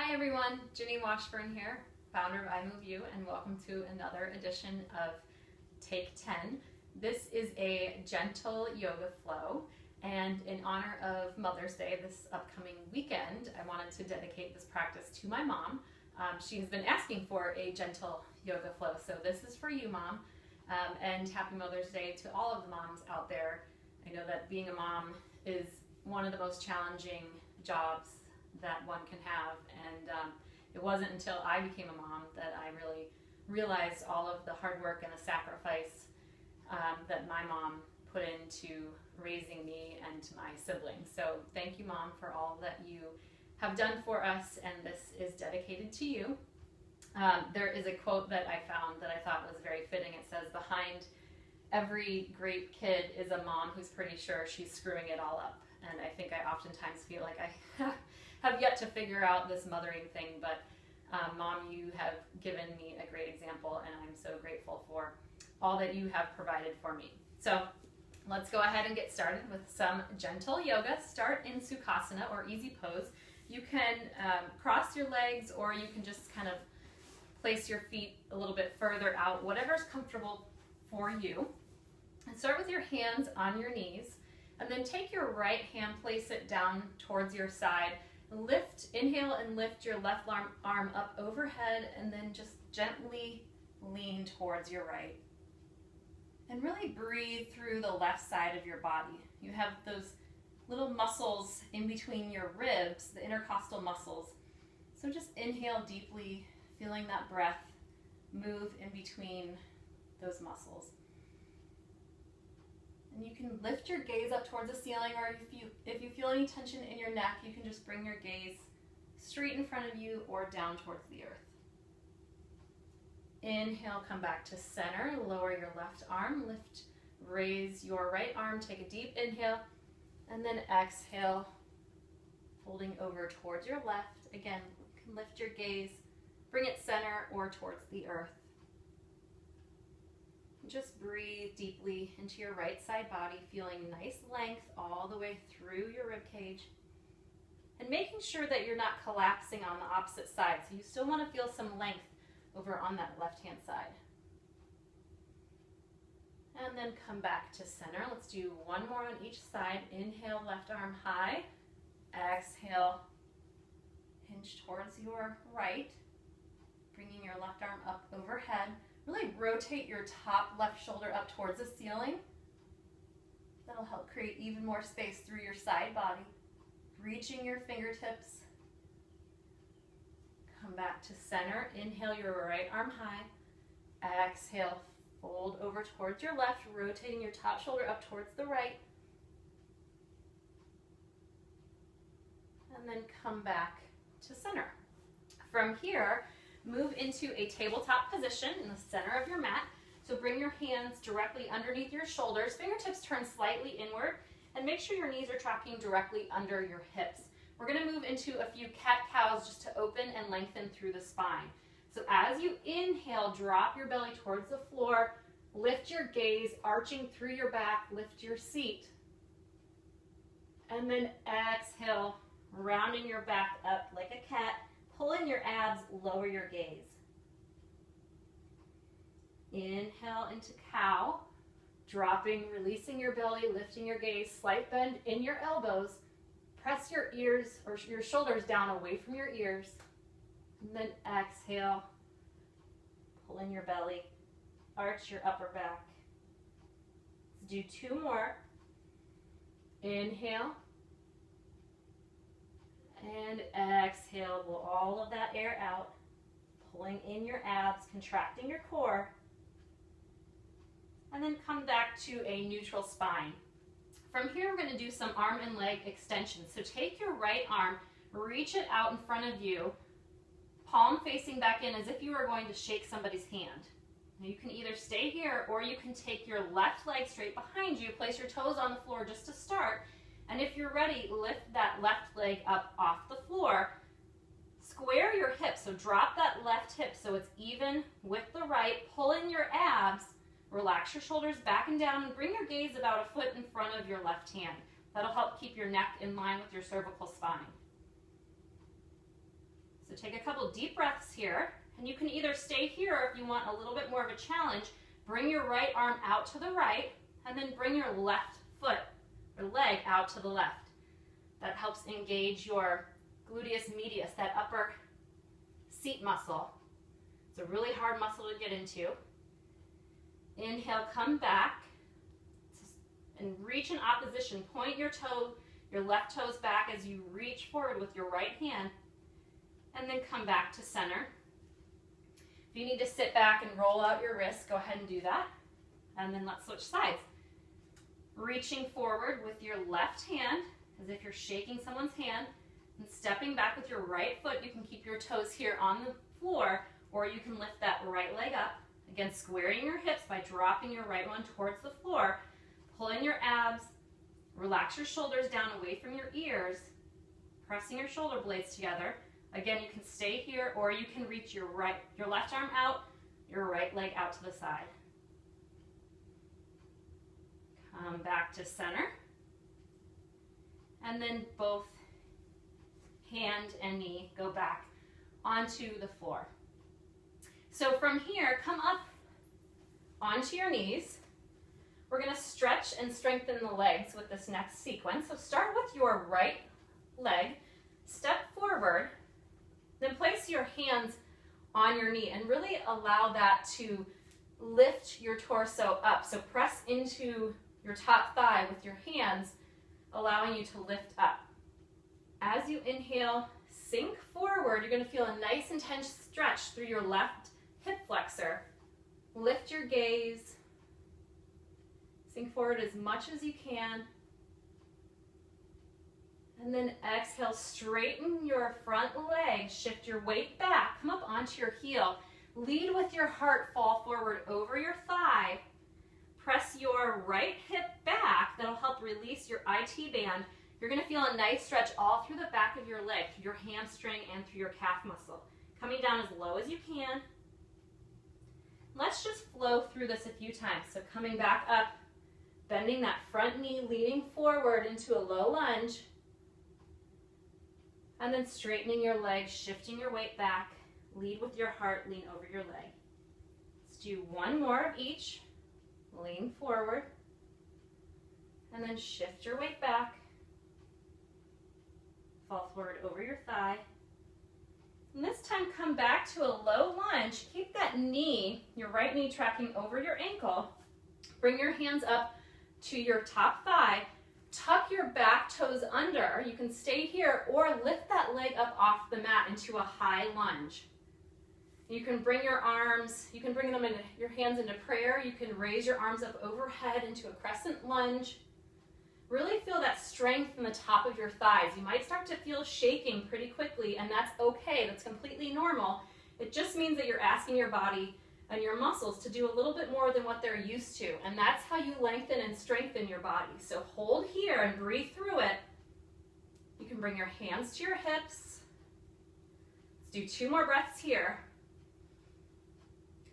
Hi everyone, Ginny Washburn here, founder of iMoveU, and welcome to another edition of Take10. This is a gentle yoga flow, and in honor of Mother's Day this upcoming weekend, I wanted to dedicate this practice to my mom. She's been asking for a gentle yoga flow, so this is for you, Mom, and happy Mother's Day to all of the moms out there. I know that being a mom is one of the most challenging jobs that one can have, and it wasn't until I became a mom that I really realized all of the hard work and the sacrifice that my mom put into raising me and my siblings. So thank you, Mom, for all that you have done for us, and this is dedicated to you. There is a quote that I found that I thought was very fitting. It says, "Behind every great kid is a mom who's pretty sure she's screwing it all up." And I think I oftentimes feel like I have yet to figure out this mothering thing, but Mom, you have given me a great example, and I'm so grateful for all that you have provided for me. So let's go ahead and get started with some gentle yoga. Start in Sukhasana, or easy pose. You can cross your legs, or you can just kind of place your feet a little bit further out, whatever's comfortable for you. And start with your hands on your knees, and then take your right hand, place it down towards your side. Lift, inhale and lift your left arm up overhead, and then just gently lean towards your right. And really breathe through the left side of your body. You have those little muscles in between your ribs, the intercostal muscles. So just inhale deeply, feeling that breath move in between those muscles. And you can lift your gaze up towards the ceiling, or if you feel any tension in your neck, you can just bring your gaze straight in front of you or down towards the earth. Inhale, come back to center, lower your left arm, lift, raise your right arm, take a deep inhale, and then exhale, folding over towards your left. Again, you can lift your gaze, bring it center or towards the earth. Just breathe deeply into your right side body, feeling nice length all the way through your rib cage. And making sure that you're not collapsing on the opposite side. So you still want to feel some length over on that left-hand side. And then come back to center. Let's do one more on each side. Inhale, left arm high. Exhale, hinge towards your right. Bringing your left arm up overhead. Really rotate your top left shoulder up towards the ceiling. That'll help create even more space through your side body. Reaching your fingertips. Come back to center. Inhale your right arm high. Exhale, fold over towards your left, rotating your top shoulder up towards the right. And then come back to center. From here, move into a tabletop position in the center of your mat. So bring your hands directly underneath your shoulders, fingertips turn slightly inward, and make sure your knees are tracking directly under your hips. We're going to move into a few cat-cows just to open and lengthen through the spine. So as you inhale, drop your belly towards the floor, lift your gaze, arching through your back, lift your seat. And then exhale, rounding your back up like a cat. Pull in your abs, lower your gaze. Inhale into cow, dropping, releasing your belly, lifting your gaze, slight bend in your elbows. Press your ears or your shoulders down away from your ears. And then exhale, pull in your belly, arch your upper back. Let's do two more. Inhale. And exhale, blow all of that air out, pulling in your abs, contracting your core. And then come back to a neutral spine. From here, we're going to do some arm and leg extensions. So take your right arm, reach it out in front of you, palm facing back in as if you were going to shake somebody's hand. Now you can either stay here, or you can take your left leg straight behind you, place your toes on the floor just to start. And if you're ready, lift that left leg up off the floor. Square your hips, so drop that left hip so it's even with the right. Pull in your abs, relax your shoulders back and down, and bring your gaze about a foot in front of your left hand. That'll help keep your neck in line with your cervical spine. So take a couple deep breaths here, and you can either stay here or if you want a little bit more of a challenge, bring your right arm out to the right, and then bring your left foot or leg out to the left. That helps engage your gluteus medius, that upper seat muscle. It's a really hard muscle to get into. Inhale, come back, and reach in opposition. Point your toe, your left toes back as you reach forward with your right hand, and then come back to center. If you need to sit back and roll out your wrists, go ahead and do that. And then let's switch sides. Reaching forward with your left hand, as if you're shaking someone's hand, and stepping back with your right foot. You can keep your toes here on the floor, or you can lift that right leg up. Again, squaring your hips by dropping your right one towards the floor, pulling your abs, relax your shoulders down away from your ears, pressing your shoulder blades together. Again, you can stay here, or you can reach your left arm out, your right leg out to the side. Come back to center. And then both hand and knee go back onto the floor. So from here, come up onto your knees. We're going to stretch and strengthen the legs with this next sequence. So start with your right leg, step forward, then place your hands on your knee and really allow that to lift your torso up. So press into your top thigh with your hands, allowing you to lift up. As you inhale, sink forward. You're going to feel a nice intense stretch through your left hip flexor. Lift your gaze. Sink forward as much as you can. And then exhale, straighten your front leg. Shift your weight back. Come up onto your heel. Lead with your heart, fall forward over your thigh. Press your right hip back. That'll help release your IT band. You're going to feel a nice stretch all through the back of your leg, through your hamstring and through your calf muscle. Coming down as low as you can. Let's just flow through this a few times. So coming back up, bending that front knee, leaning forward into a low lunge. And then straightening your legs, shifting your weight back. Lead with your heart, lean over your leg. Let's do one more of each. Lean forward. And then shift your weight back. Fall forward over your thigh. And this time come back to a low lunge. Keep that knee, your right knee tracking over your ankle. Bring your hands up to your top thigh. Tuck your back toes under. You can stay here or lift that leg up off the mat into a high lunge. You can bring your arms, you can bring them into your hands into prayer. You can raise your arms up overhead into a crescent lunge. Really feel that strength in the top of your thighs. You might start to feel shaking pretty quickly, and that's okay. That's completely normal. It just means that you're asking your body and your muscles to do a little bit more than what they're used to, and that's how you lengthen and strengthen your body. So hold here and breathe through it. You can bring your hands to your hips. Let's do 2 more breaths here.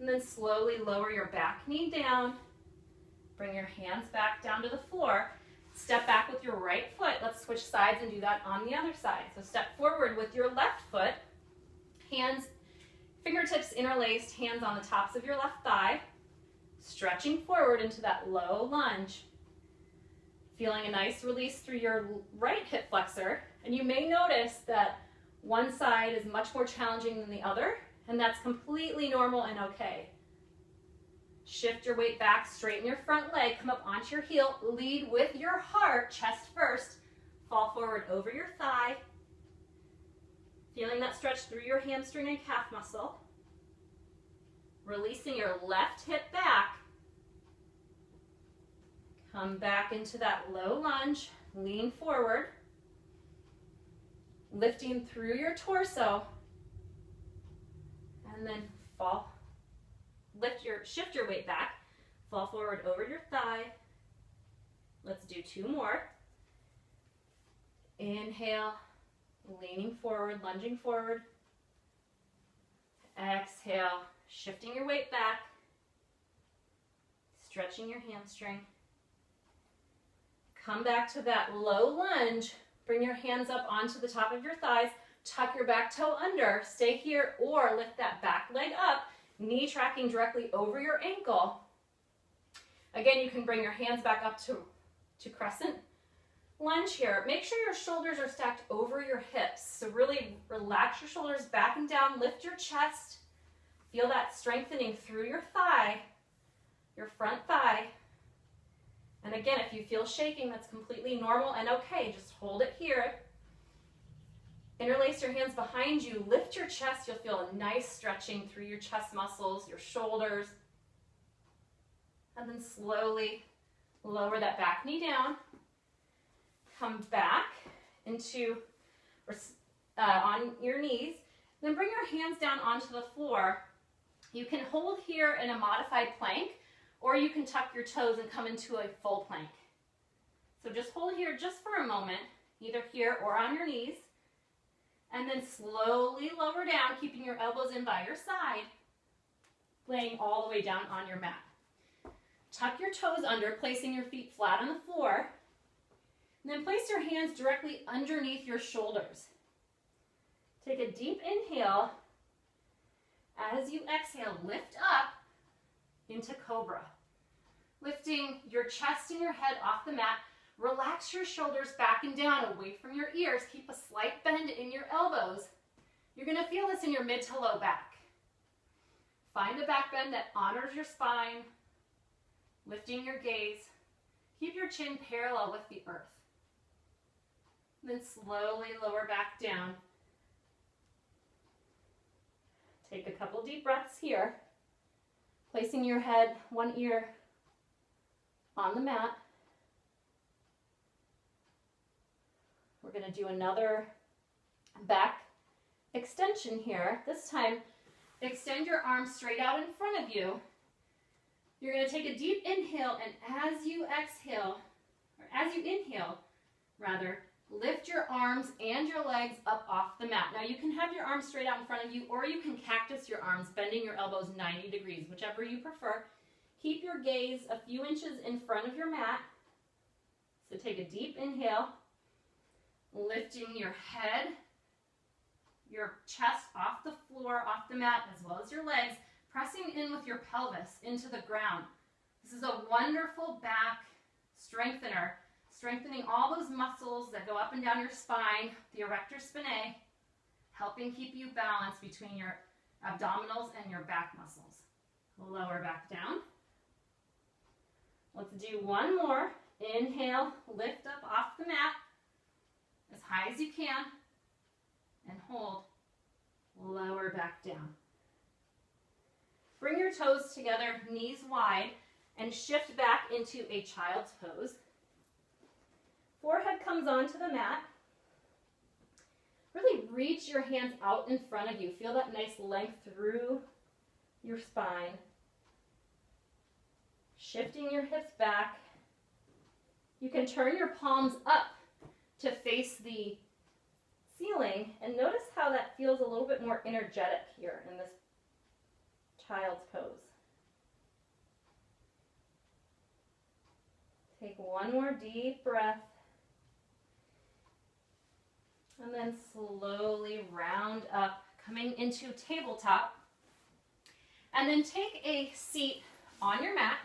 And then slowly lower your back knee down. Bring your hands back down to the floor. Step back with your right foot. Let's switch sides and do that on the other side. So step forward with your left foot. Hands, fingertips interlaced, hands on the tops of your left thigh. Stretching forward into that low lunge. Feeling a nice release through your right hip flexor. And you may notice that one side is much more challenging than the other, and that's completely normal and okay. Shift your weight back, straighten your front leg, come up onto your heel, lead with your heart, chest first, fall forward over your thigh, feeling that stretch through your hamstring and calf muscle, releasing your left hip back, come back into that low lunge, lean forward, lifting through your torso, and then fall. Shift your weight back, fall forward over your thigh. Let's do 2 more. Inhale, leaning forward, lunging forward. Exhale, shifting your weight back, stretching your hamstring. Come back to that low lunge. Bring your hands up onto the top of your thighs. tuck your back toe under, stay here, or lift that back leg up, knee tracking directly over your ankle. Again, you can bring your hands back up to crescent lunge here. Make sure your shoulders are stacked over your hips. So really relax your shoulders back and down, lift your chest. Feel that strengthening through your thigh, your front thigh. And again, if you feel shaking, that's completely normal and okay. Just hold it here. Interlace your hands behind you, lift your chest. You'll feel a nice stretching through your chest muscles, your shoulders. And then slowly lower that back knee down. Come back into, on your knees. Then bring your hands down onto the floor. You can hold here in a modified plank, or you can tuck your toes and come into a full plank. So just hold here just for a moment, either here or on your knees. And then slowly lower down, keeping your elbows in by your side, laying all the way down on your mat. Tuck your toes under, placing your feet flat on the floor. And then place your hands directly underneath your shoulders. Take a deep inhale. As you exhale, lift up into cobra. Lifting your chest and your head off the mat. Relax your shoulders back and down, away from your ears. Keep a slight bend in your elbows. You're going to feel this in your mid to low back. Find a back bend that honors your spine. Lifting your gaze. Keep your chin parallel with the earth. Then slowly lower back down. Take a couple deep breaths here. Placing your head, one ear on the mat. We're going to do another back extension here. This time, extend your arms straight out in front of you. You're going to take a deep inhale, and as you exhale, or as you inhale, rather, lift your arms and your legs up off the mat. Now you can have your arms straight out in front of you, or you can cactus your arms, bending your elbows 90 degrees, whichever you prefer. Keep your gaze a few inches in front of your mat. So take a deep inhale, lifting your head, your chest off the floor, off the mat, as well as your legs, pressing in with your pelvis into the ground. This is a wonderful back strengthener, strengthening all those muscles that go up and down your spine, the erector spinae, helping keep you balanced between your abdominals and your back muscles. Lower back down. Let's do one more. Inhale, lift up off the mat as high as you can, and hold. Lower back down. Bring your toes together, knees wide, and shift back into a child's pose. Forehead comes onto the mat. Really reach your hands out in front of you. Feel that nice length through your spine. Shifting your hips back. You can turn your palms up to face the ceiling, and notice how that feels a little bit more energetic here in this child's pose. Take one more deep breath. And then slowly round up, coming into tabletop. And then take a seat on your mat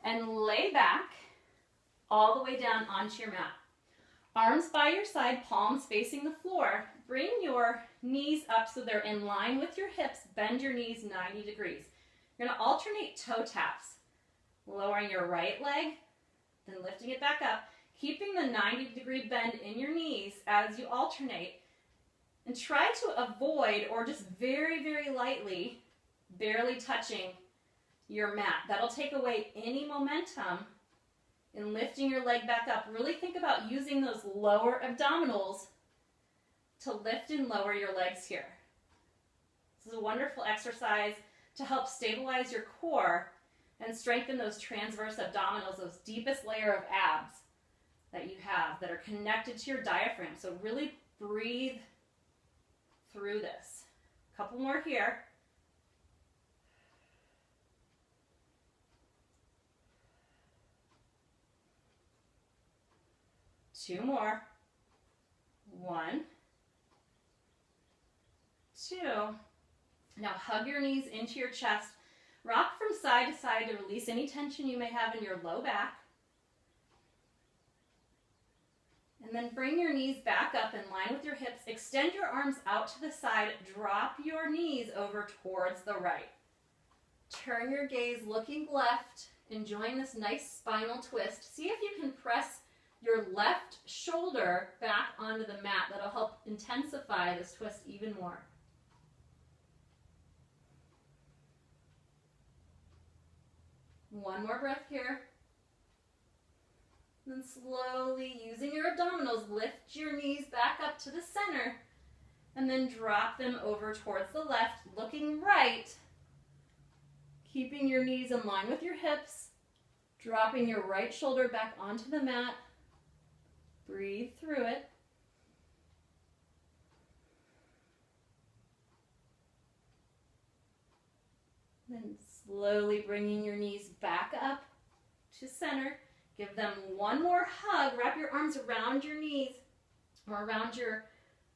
and lay back all the way down onto your mat. Arms by your side, palms facing the floor. Bring your knees up so they're in line with your hips. Bend your knees 90 degrees. You're going to alternate toe taps. Lowering your right leg, then lifting it back up. Keeping the 90-degree bend in your knees as you alternate. And try to avoid, or just very, very lightly, barely touching your mat. That'll take away any momentum in lifting your leg back up. Really think about using those lower abdominals to lift and lower your legs here. This is a wonderful exercise to help stabilize your core and strengthen those transverse abdominals, those deepest layer of abs that you have that are connected to your diaphragm. So really breathe through this. A couple more here. Two more. One, Now hug your knees into your chest. Rock from side to side to release any tension you may have in your low back. And then bring your knees back up in line with your hips. Extend your arms out to the side. Drop your knees over towards the right. Turn your gaze looking left, enjoying this nice spinal twist. See if you can press your left shoulder back onto the mat. That'll help intensify this twist even more. One more breath here. And then slowly, using your abdominals, lift your knees back up to the center and then drop them over towards the left, looking right. Keeping your knees in line with your hips, dropping your right shoulder back onto the mat. Breathe through it. Then slowly bringing your knees back up to center. Give them one more hug. Wrap your arms around your knees or around your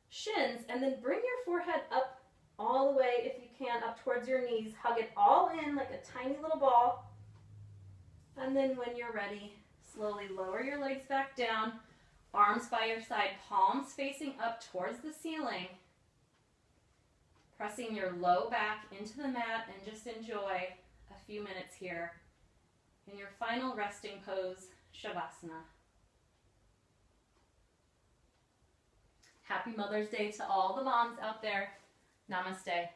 shins, and then bring your forehead up all the way, if you can, up towards your knees. Hug it all in like a tiny little ball. And then when you're ready, slowly lower your legs back down, arms by your side, palms facing up towards the ceiling. Pressing your low back into the mat, and just enjoy a few minutes here in your final resting pose, Shavasana. Happy Mother's Day to all the moms out there. Namaste.